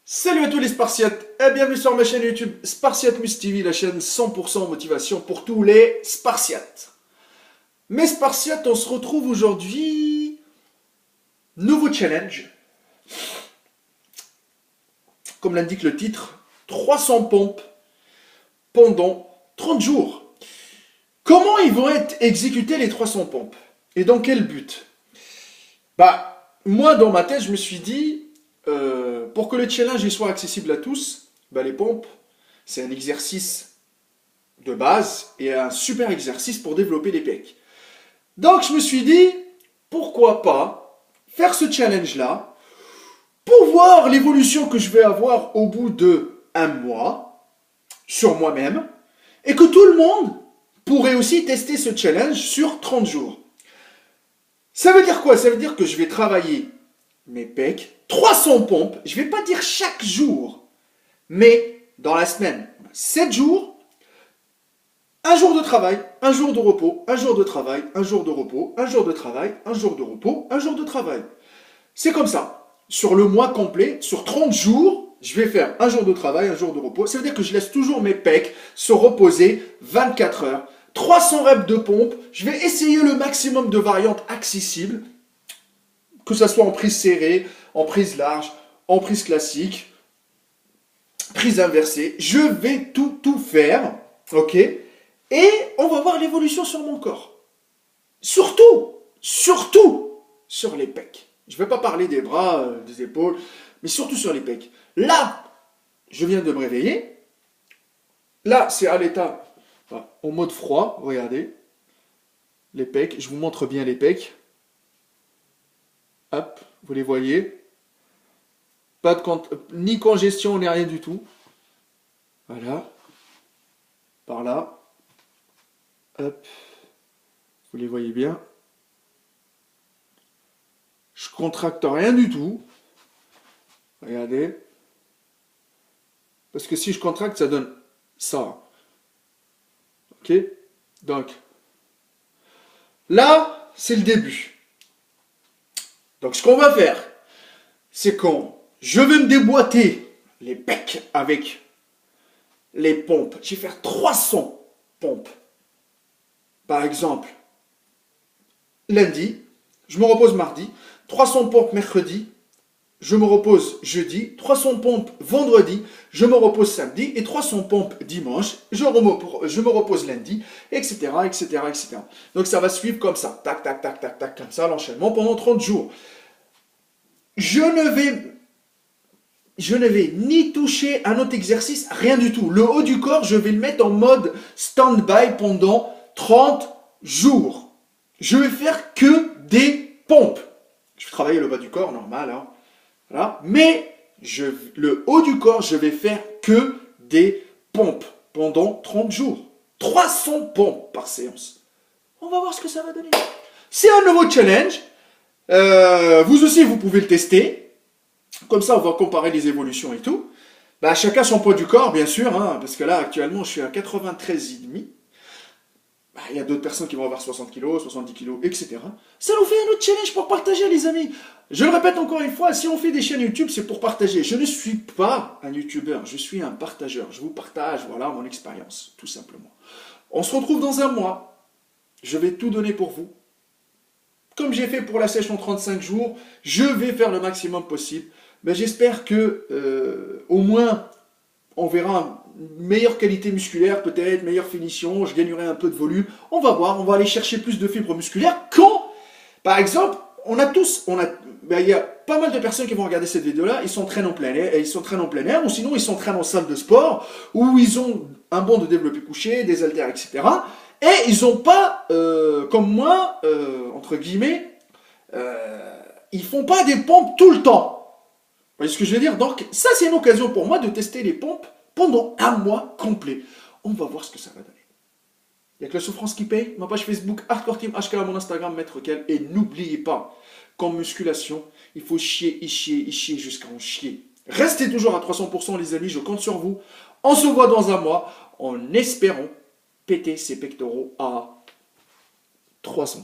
Salut à tous les Spartiates et bienvenue sur ma chaîne YouTube Spartiate Mus TV, la chaîne 100% motivation pour tous les Spartiates. Mes Spartiates, on se retrouve aujourd'hui. Nouveau challenge. Comme l'indique le titre, 300 pompes pendant 30 jours. Comment ils vont être exécutés les 300 pompes? Et dans quel but? Moi dans ma tête, je me suis dit, pour que le challenge il soit accessible à tous, les pompes, c'est un exercice de base et un super exercice pour développer les pecs. Donc je me suis dit, pourquoi pas faire ce challenge-là pour voir l'évolution que je vais avoir au bout de un mois sur moi-même et que tout le monde pourrait aussi tester ce challenge sur 30 jours. Ça veut dire quoi? Ça veut dire que je vais travailler mes pecs, 300 pompes, je ne vais pas dire chaque jour, mais dans la semaine, 7 jours, un jour de travail, un jour de repos, un jour de travail, un jour de repos, un jour de travail, un jour de repos, un jour de travail. C'est comme ça. Sur le mois complet, sur 30 jours, je vais faire un jour de travail, un jour de repos. Ça veut dire que je laisse toujours mes pecs se reposer 24 heures. 300 reps de pompe, je vais essayer le maximum de variantes accessibles, que ce soit en prise serrée, en prise large, en prise classique, prise inversée. Je vais tout faire, ok? Et on va voir l'évolution sur mon corps. Surtout sur les pecs. Je ne vais pas parler des bras, des épaules, mais surtout sur les pecs. Là, je viens de me réveiller. Là, c'est à l'état, en mode froid, regardez. Les pecs, je vous montre bien les pecs. Hop, vous les voyez. Pas de ni congestion, ni rien du tout. Voilà. Par là. Hop. Vous les voyez bien. Je contracte rien du tout. Regardez. Parce que si je contracte, ça donne ça. Ok? Donc, là, c'est le début. Donc, ce qu'on va faire, c'est quand je vais me déboîter les pecs avec les pompes. Je vais faire 300 pompes. Par exemple, lundi, je me repose mardi. 300 pompes mercredi, je me repose jeudi. 300 pompes vendredi, je me repose samedi. Et 300 pompes dimanche, je me repose lundi, etc., etc., etc. Donc ça va suivre comme ça. Tac, tac, tac, tac, tac, comme ça, l'enchaînement pendant 30 jours. Je ne vais ni toucher un autre exercice, rien du tout. Le haut du corps, je vais le mettre en mode stand-by pendant 30 jours. Je vais faire que des pompes. Je vais travailler le bas du corps, normal. Hein. Voilà. Mais le haut du corps, je vais faire que des pompes pendant 30 jours. 300 pompes par séance. On va voir ce que ça va donner. C'est un nouveau challenge. Vous aussi, vous pouvez le tester. Comme ça, on va comparer les évolutions et tout. Chacun son poids du corps, bien sûr, hein, parce que là, actuellement, je suis à 93,5. Il y a d'autres personnes qui vont avoir 60 kg, 70 kg, etc. Ça nous fait un autre challenge pour partager, les amis. Je le répète encore une fois, si on fait des chaînes YouTube, c'est pour partager. Je ne suis pas un YouTuber, je suis un partageur. Je vous partage, voilà, mon expérience, tout simplement. On se retrouve dans un mois. Je vais tout donner pour vous. Comme j'ai fait pour la session 35 jours, je vais faire le maximum possible. J'espère que, au moins, on verra une meilleure qualité musculaire, peut-être, meilleure finition, je gagnerai un peu de volume. On va voir, on va aller chercher plus de fibres musculaires. Quand, par exemple, il y a pas mal de personnes qui vont regarder cette vidéo-là, ils s'entraînent en plein air, ou sinon ils s'entraînent en salle de sport, où ils ont un banc de développé couché, des haltères, etc. Et ils n'ont pas, comme moi, entre guillemets, ils font pas des pompes tout le temps. Vous voyez ce que je veux dire? Donc ça, c'est une occasion pour moi de tester les pompes pendant un mois complet. On va voir ce que ça va donner. Il n'y a que la souffrance qui paye. Ma page Facebook, Hardcore Team HK, mon Instagram, Maître Kel. Et n'oubliez pas qu'en musculation, il faut chier jusqu'à en chier. Restez toujours à 300% les amis, je compte sur vous. On se voit dans un mois en espérant péter ses pectoraux à 300%.